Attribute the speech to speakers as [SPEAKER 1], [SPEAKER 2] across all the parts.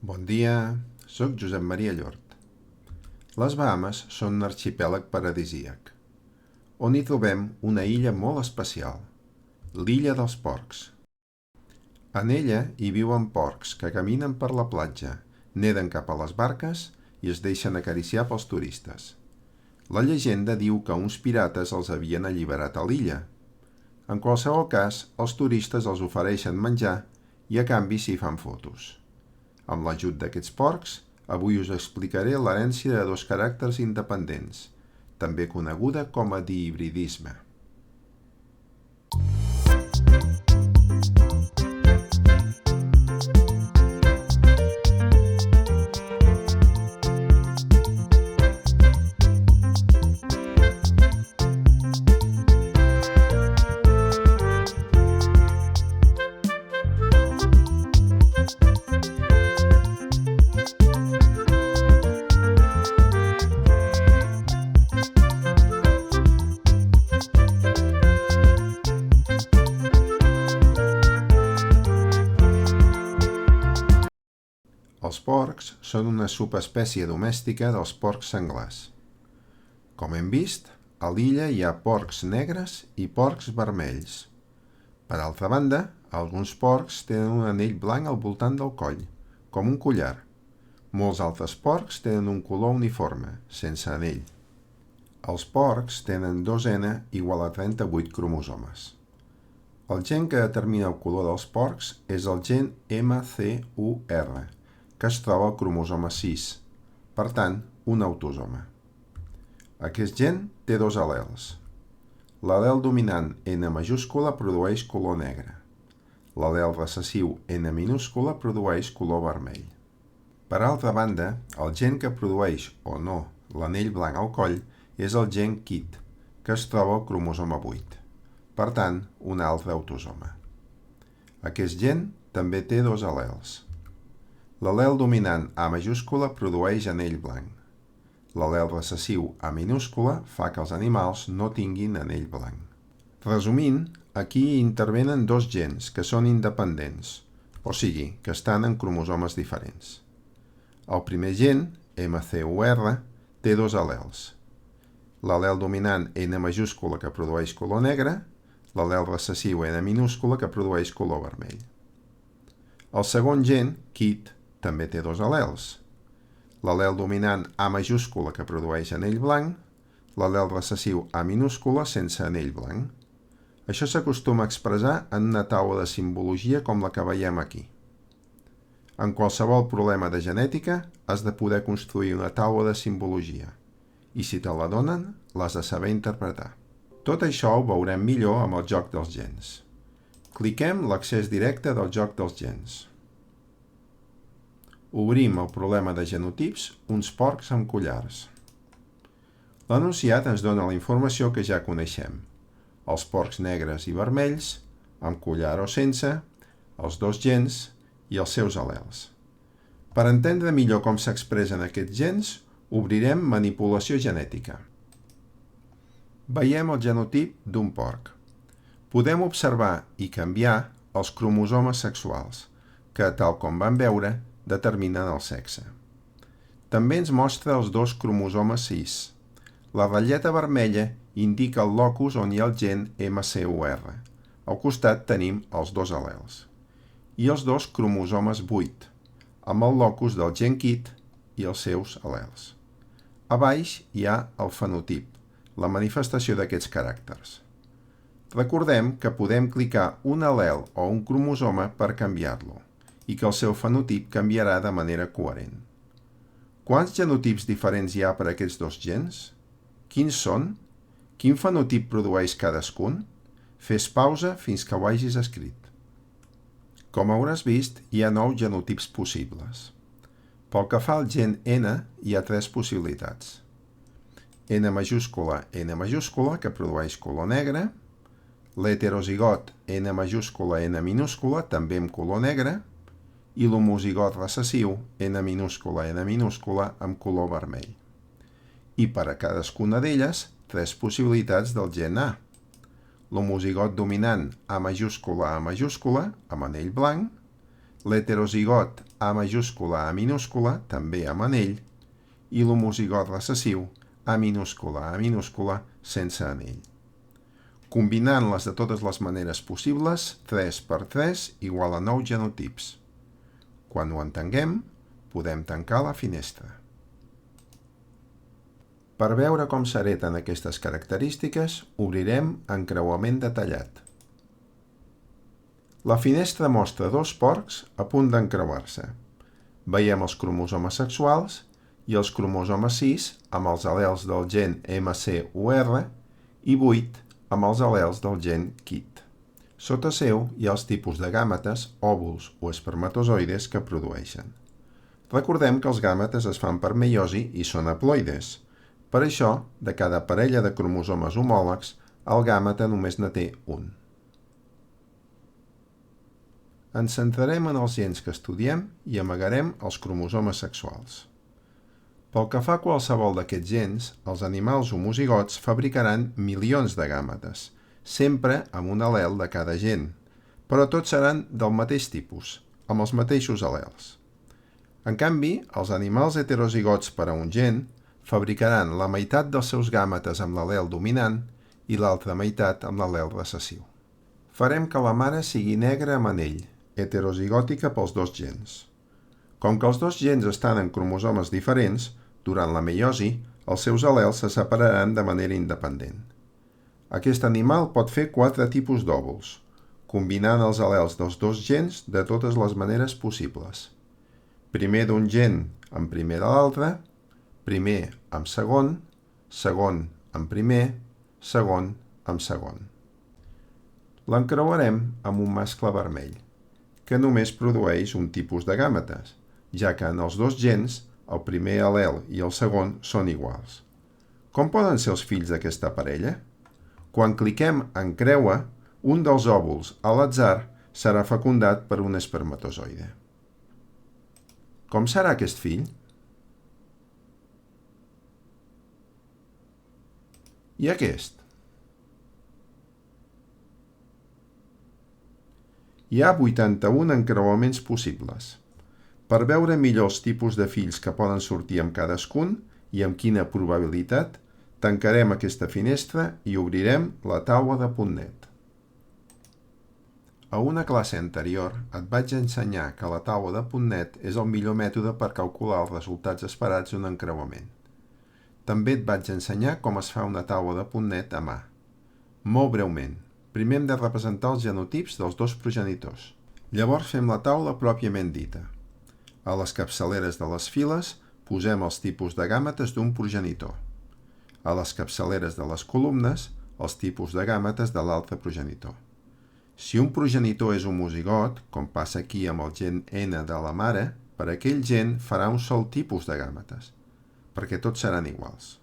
[SPEAKER 1] Bon dia, soc Josep Maria Llort. Les Bahames són un arxipèlag paradisíac, on hi trobem una illa molt especial, l'illa dels porcs. En ella hi viuen porcs que caminen per la platja, neden cap a les barques i es deixen acariciar pels turistes. La llegenda diu que uns pirates els havien alliberat a l'illa. En qualsevol cas, els turistes els ofereixen menjar i a canvi s'hi fan fotos. Amb l'ajut d'aquests porcs, avui us explicaré l'herència de dos caràcters independents, també coneguda com a dihibridisme. Els porcs són una subespècie domèstica dels porcs senglars. Com hem vist, a l'illa hi ha porcs negres i porcs vermells. Per altra banda, alguns porcs tenen un anell blanc al voltant del coll, com un collar. Molts altres porcs tenen un color uniforme, sense anell. Els porcs tenen 2N igual a 38 cromosomes. El gen que determina el color dels porcs és el gen MCUR, que es troba al cromosoma 6, per tant, un autosoma. Aquest gen té dos al·lels. L'al·lel dominant N majúscula produeix color negre. L'al·lel recessiu N minúscula produeix color vermell. Per altra banda, el gen que produeix o no l'anell blanc al coll és el gen KIT, que es troba al cromosoma 8. Per tant, un altre autosoma. Aquest gen també té dos al·lels. L'al·lel dominant A majúscula produeix anell blanc. L'al·lel recessiu A minúscula fa que els animals no tinguin anell blanc. Resumint, aquí intervenen dos gens que són independents, o sigui, que estan en cromosomes diferents. El primer gen, MCUR, té dos al·lels. L'al·lel dominant N majúscula que produeix color negre, l'al·lel recessiu N minúscula que produeix color vermell. El segon gen, KIT, també té dos al·lels. L'al·lel dominant A majúscula que produeix anell blanc, l'al·lel recessiu A minúscula sense anell blanc. Això s'acostuma a expressar en una taula de simbologia com la que veiem aquí. En qualsevol problema de genètica has de poder construir una taula de simbologia, i si te la donen, l'has de saber interpretar. Tot això ho veurem millor amb el joc dels gens. Cliquem l'accés directe del joc dels gens. Obrim el problema de genotips, uns porcs amb collars. L'enunciat ens dona la informació que ja coneixem. Els porcs negres i vermells, amb collar o sense, els dos gens i els seus al·lels. Per entendre millor com s'expressen aquests gens, obrirem manipulació genètica. Veiem el genotip d'un porc. Podem observar i canviar els cromosomes sexuals, que, tal com vam veure, determinen el sexe. També ens mostra els dos cromosomes 6. La ratlleta vermella indica el locus on hi ha el gen MCUR. Al costat tenim els dos al·lels. I els dos cromosomes 8, amb el locus del gen KIT i els seus al·lels. A baix hi ha el fenotip, la manifestació d'aquests caràcters. Recordem que podem clicar un al·lel o un cromosoma per canviar-lo, i que el seu fenotip canviarà de manera coherent. Quants genotips diferents hi ha per a aquests dos gens? Quins són? Quin fenotip produeix cadascun? Fes pausa fins que ho hagis escrit. Com hauràs vist, hi ha 9 genotips possibles. Pel que fa al gen N, hi ha 3 possibilitats. N majúscula, que produeix color negre, l'heterozigot N majúscula, N minúscula, també amb color negre, i l'homozigot recessiu N minúscula amb color vermell. I per a cadascuna d'elles, 3 possibilitats del gen A. L'homozigot dominant A majúscula, amb anell blanc, l'heterozigot A majúscula A minúscula, també amb anell, i l'homozigot recessiu A minúscula sense anell. Combinant-les de totes les maneres possibles, 3 per 3 igual a 9 genotips. Quan ho entenguem, podem tancar la finestra. Per veure com s'hereten aquestes característiques, obrirem encreuament detallat. La finestra mostra dos porcs a punt d'encreuar-se. Veiem els cromosomes sexuals i els cromosomes 6 amb els al·lels del gen MCUR i 8 amb els al·lels del gen KIT. Sota seu hi ha els tipus de gàmetes, òvuls o espermatozoides que produeixen. Recordem que els gàmetes es fan per meiosi i són haploides. Per això, de cada parella de cromosomes homòlegs, el gàmeta només ne té un. Ens centrarem en els gens que estudiem i amagarem els cromosomes sexuals. Pel que fa a qualsevol d'aquests gens, els animals homozigots fabricaran milions de gàmetes, sempre amb un al·lel de cada gen, però tots seran del mateix tipus, amb els mateixos al·lels. En canvi, els animals heterozigots per a un gen fabricaran la meitat dels seus gàmetes amb l'al·lel dominant i l'altra meitat amb l'al·lel recessiu. Farem que la mare sigui negra amb anell, heterozigòtica pels dos gens. Com que els dos gens estan en cromosomes diferents, durant la meiosi, els seus al·lels se separaran de manera independent. Aquest animal pot fer 4 tipus d'òvuls, combinant els al·lels dels dos gens de totes les maneres possibles. Primer d'un gen amb primer de l'altre, primer amb segon, segon amb primer, segon amb segon. L'encreuarem amb un mascle vermell, que només produeix un tipus de gàmetes, ja que en els dos gens el primer al·lel i el segon són iguals. Com poden ser els fills d'aquesta parella? Quan cliquem en creua, un dels òvuls a l'atzar serà fecundat per un espermatozoide. Com serà aquest fill? I aquest? Hi ha 81 encreuaments possibles. Per veure millor els tipus de fills que poden sortir amb cadascun i amb quina probabilitat, tancarem aquesta finestra i obrirem la taula de .NET. A una classe anterior et vaig ensenyar que la taula de .NET és el millor mètode per calcular els resultats esperats d'un encreuament. També et vaig ensenyar com es fa una taula de .NET a mà. Molt breument, primer hem de representar els genotips dels dos progenitors. Llavors fem la taula pròpiament dita. A les capçaleres de les files posem els tipus de gàmetes d'un progenitor. A les capçaleres de les columnes, els tipus de gàmetes de l'altre progenitor. Si un progenitor és homozigot, com passa aquí amb el gen N de la mare, per aquell gen farà un sol tipus de gàmetes, perquè tots seran iguals.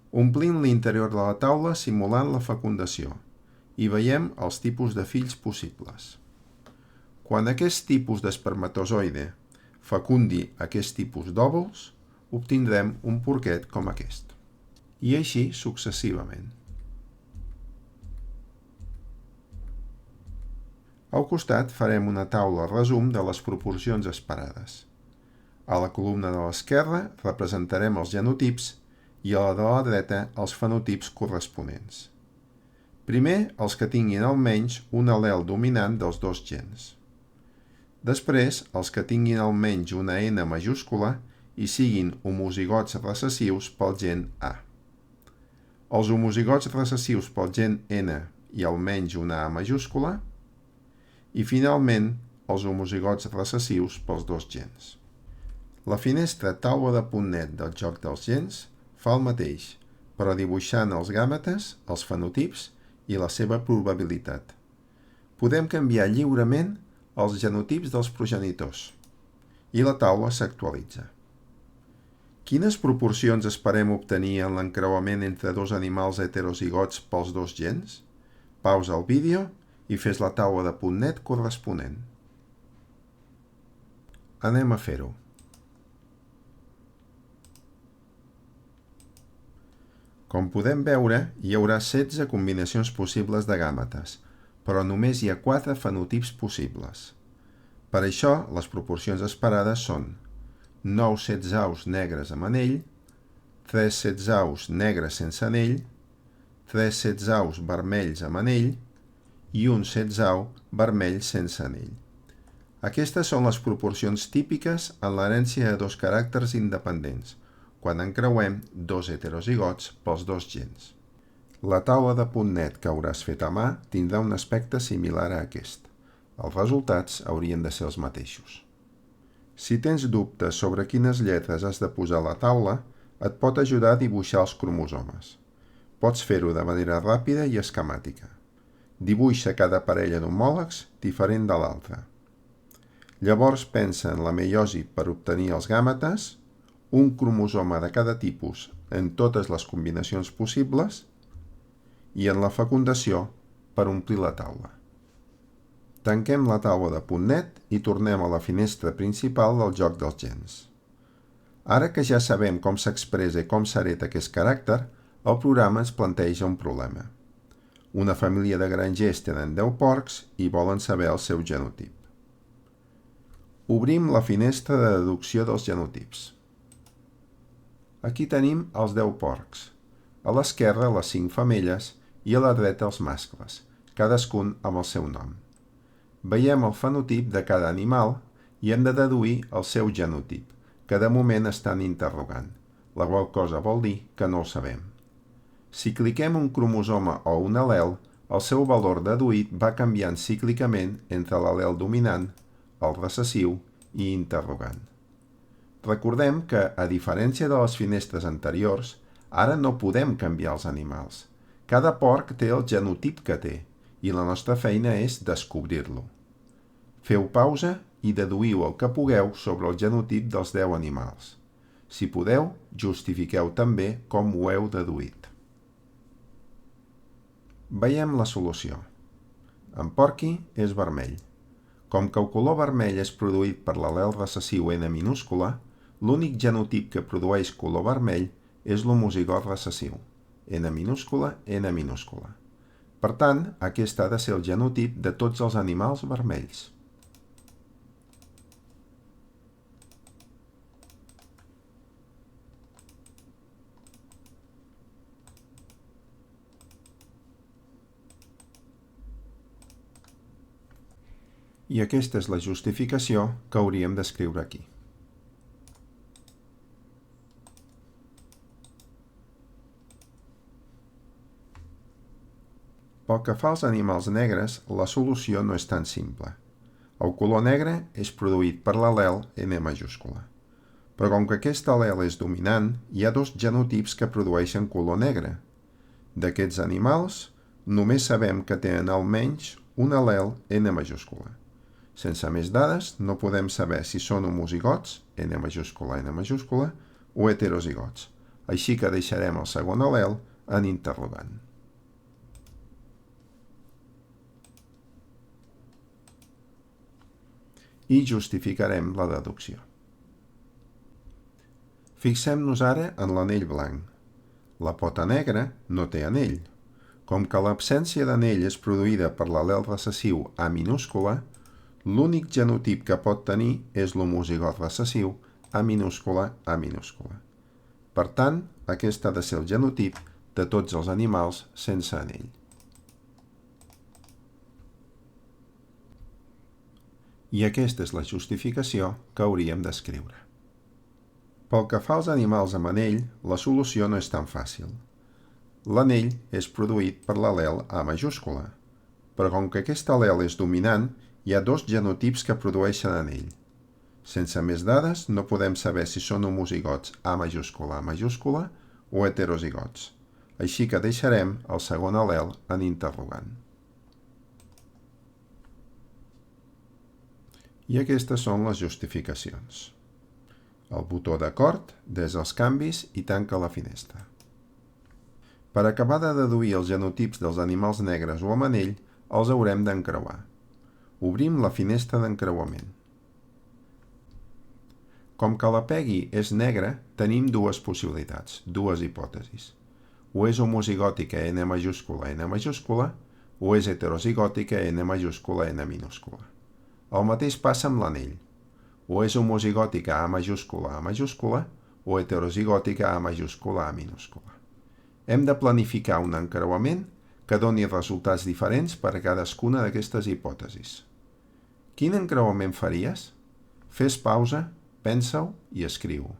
[SPEAKER 1] Omplim l'interior de la taula simulant la fecundació i veiem els tipus de fills possibles. Quan aquest tipus d'espermatozoide fecundi aquest tipus d'òvuls, obtindrem un porquet com aquest. I així successivament. Al costat farem una taula resum de les proporcions esperades. A la columna de l'esquerra representarem els genotips i a la de la dreta els fenotips corresponents. Primer, els que tinguin almenys un al·lel dominant dels dos gens. Després, els que tinguin almenys una N majúscula i siguin homozigots recessius pel gen A. Els homozigots recessius pel gen N i almenys una A majúscula. I finalment, els homozigots recessius pels dos gens. La finestra taula de .NET del joc dels gens fa el mateix, però dibuixant els gàmetes, els fenotips i la seva probabilitat. Podem canviar lliurement els genotips dels progenitors i la taula s'actualitza. Quines proporcions esperem obtenir en l'encreuament entre dos animals heterozigots pels dos gens? Pausa el vídeo i fes la taula de .NET corresponent. Anem a fer-ho. Com podem veure, hi haurà 16 combinacions possibles de gàmetes, però només hi ha 4 fenotips possibles. Per això, les proporcions esperades són 9 setzaus negres amb anell, 3 setzaus negres sense anell, 3 setzaus vermells amb anell i un setzau vermell sense anell. Aquestes són les proporcions típiques en l'herència de dos caràcters independents, quan encreuem dos heterozigots pels dos gens. La taula de punt net que hauràs fet a mà tindrà un aspecte similar a aquest. Els resultats haurien de ser els mateixos. Si tens dubtes sobre quines lletres has de posar a la taula, et pot ajudar a dibuixar els cromosomes. Pots fer-ho de manera ràpida i esquemàtica. Dibuixa cada parella d'homòlegs diferent de l'altra. Llavors pensa en la meiosi per obtenir els gàmetes, un cromosoma de cada tipus en totes les combinacions possibles i en la fecundació per omplir la taula. Tanquem la taula de punt net i tornem a la finestra principal del joc dels gens. Ara que ja sabem com s'expressa i com s'hereta aquest caràcter, el programa ens planteja un problema. Una família de grangers tenen 10 porcs i volen saber el seu genotip. Obrim la finestra de deducció dels genotips. Aquí tenim els 10 porcs. A l'esquerra les 5 femelles i a la dreta els mascles, cadascun amb el seu nom. Veiem el fenotip de cada animal i hem de deduir el seu genotip, que de moment estan interrogant, la qual cosa vol dir que no el sabem. Si cliquem un cromosoma o un al·lel, el seu valor deduït va canviant cíclicament entre l'al·lel dominant, el recessiu i interrogant. Recordem que, a diferència de les finestres anteriors, ara no podem canviar els animals. Cada porc té el genotip que té i la nostra feina és descobrir-lo. Feu pausa i deduïu el que pugueu sobre el genotip dels 10 animals. Si podeu, justifiqueu també com ho heu deduït. Veiem la solució. En Porky és vermell. Com que el color vermell és produït per l'al·lel recessiu N minúscula, l'únic genotip que produeix color vermell és l'homozigot recessiu, N minúscula, N minúscula. Per tant, aquest ha de ser el genotip de tots els animals vermells. I aquesta és la justificació que hauríem d'escriure aquí. Pel que fa als animals negres, la solució no és tan simple. El color negre és produït per l'al·lel N majúscula. Però com que aquest al·lel és dominant, hi ha dos genotips que produeixen color negre. D'aquests animals, només sabem que tenen almenys un al·lel N majúscula. Sense més dades, no podem saber si són homozigots, N majúscula, o heterozigots. Així que deixarem el segon al·lel en interrogant. I justificarem la deducció. Fixem-nos ara en l'anell blanc. La pota negra no té anell. Com que l'absència d'anell és produïda per l'al·lel recessiu A minúscula, l'únic genotip que pot tenir és l'homozigot recessiu A minúscula, A minúscula. Per tant, aquest ha de ser el genotip de tots els animals sense anell. I aquesta és la justificació que hauríem d'escriure. Pel que fa als animals amb anell, la solució no és tan fàcil. L'anell és produït per l'al·lel A majúscula, però com que aquest al·lel és dominant, hi ha dos genotips que produeixen anell. Sense més dades, no podem saber si són homozigots A majúscula o heterozigots. Així que deixarem el segon al·lel en interrogant. I aquestes són les justificacions. El botó d'acord des els canvis i tanca la finestra. Per acabar de deduir els genotips dels animals negres o amb anell, els haurem d'encreuar. Obrim la finestra d'encreuament. Com que la Peggy és negra, tenim dues possibilitats, dues hipòtesis. O és homozigòtica N majúscula, o és heterozigòtica N majúscula, N minúscula. El mateix passa amb l'anell. O és homozigòtica A majúscula o heterozigòtica A majúscula A minúscula. Hem de planificar un encreuament que doni resultats diferents per a cadascuna d'aquestes hipòtesis. Quin encreuament faries? Fes pausa, pensa-ho i escriu-ho.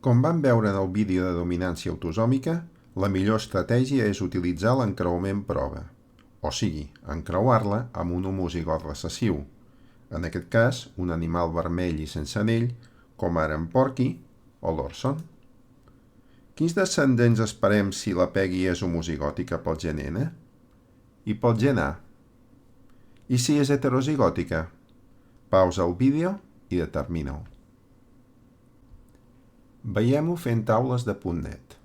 [SPEAKER 1] Com vam veure en el vídeo de dominància autosòmica, la millor estratègia és utilitzar l'encreuament prova, o sigui, encreuar-la amb un homozigot recessiu, en aquest cas, un animal vermell i sense anell, com ara en Porky o l'Orson. Quins descendents esperem si la Peggy és homozigòtica pel gen N? I pel gen A? I si és heterozigòtica? Pausa el vídeo i determina-ho. Veiem-ho fent taules de punt net.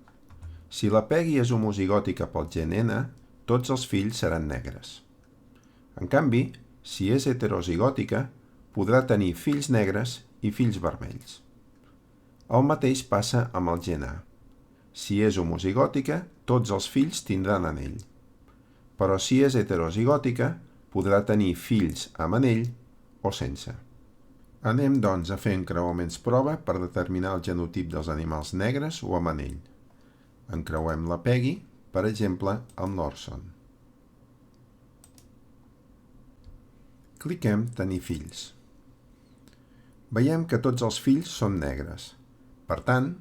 [SPEAKER 1] Si la Peggy és homozigòtica pel gen N, tots els fills seran negres. En canvi, si és heterozigòtica, podrà tenir fills negres i fills vermells. El mateix passa amb el gen A. Si és homozigòtica, tots els fills tindran anell. Però si és heterozigòtica, podrà tenir fills amb anell o sense. Anem, doncs, a fer encreuaments prova per determinar el genotip dels animals negres o amb anell. Encreuem la Peggy, per exemple, amb l'Orson. Cliquem Tenir fills. Veiem que tots els fills són negres. Per tant,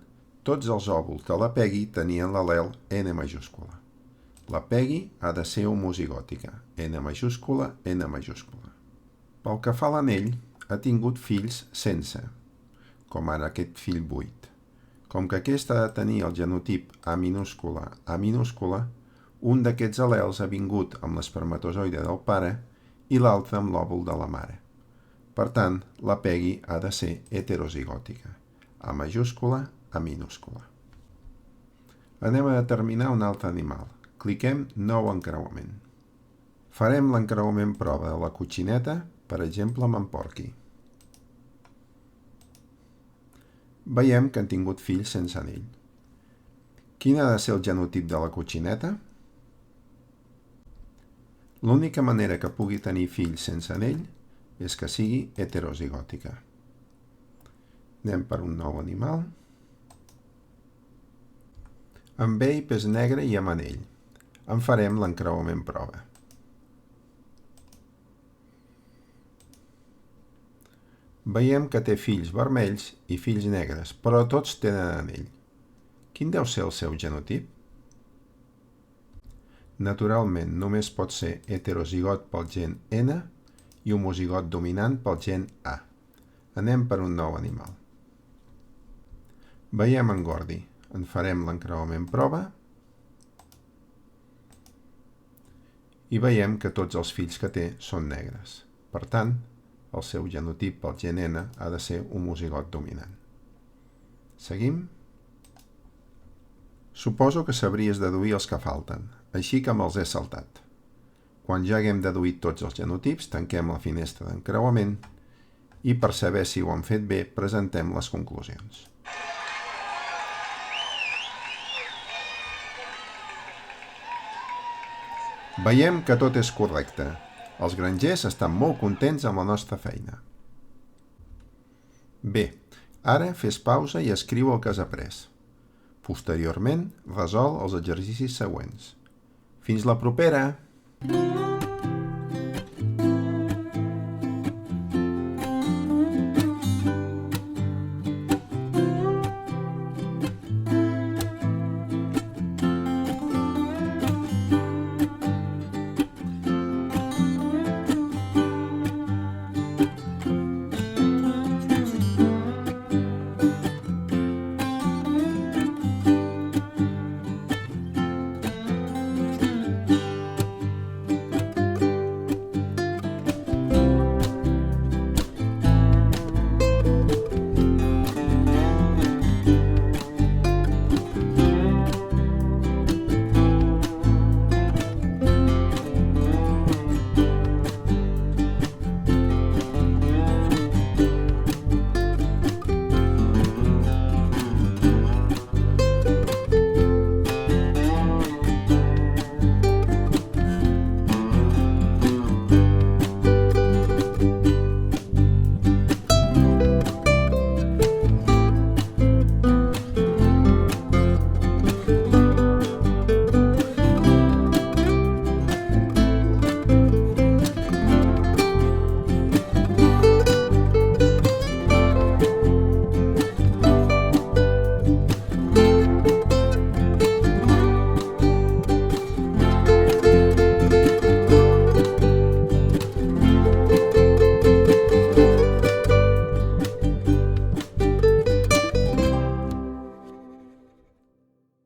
[SPEAKER 1] tots els òvuls de la Peggy tenien l'al·lel N majúscula. La Peggy ha de ser homozigòtica, N majúscula, N majúscula. Pel que fa a l'anell, ha tingut fills sense, com ara aquest fill 8. Com que aquest ha de tenir el genotip A minúscula, un d'aquests al·lels ha vingut amb l'espermatozoide del pare i l'altre amb l'òvul de la mare. Per tant, la Peggy ha de ser heterozigòtica, A majúscula, A minúscula. Anem a determinar un altre animal. Cliquem Nou encreuament. Farem l'encreuament prova de la cotxineta, per exemple amb en Porky. Veiem que han tingut fills sense anell. Quin ha de ser el genotip de la cotxineta? L'única manera que pugui tenir fills sense anell és que sigui heterozigòtica. Anem per un nou animal. En Babe és negre i amb anell. En farem l'encreuament prova. Veiem que té fills vermells i fills negres, però tots tenen anell. Quin deu ser el seu genotip? Naturalment, només pot ser heterozigot pel gen N i homozigot dominant pel gen A. Anem per un nou animal. Veiem en Gordy. En farem l'encreuament prova i veiem que tots els fills que té són negres. Per tant, el seu genotip pel gen N ha de ser homozigot dominant. Seguim? Suposo que sabries deduir els que falten, així que me'ls he saltat. Quan ja haguem deduït tots els genotips, tanquem la finestra d'encreuament i per saber si ho hem fet bé, presentem les conclusions. Veiem que tot és correcte. Els grangers estan molt contents amb la nostra feina. Bé, ara fes pausa i escriu el que has après. Posteriorment, resol els exercicis següents. Fins la propera!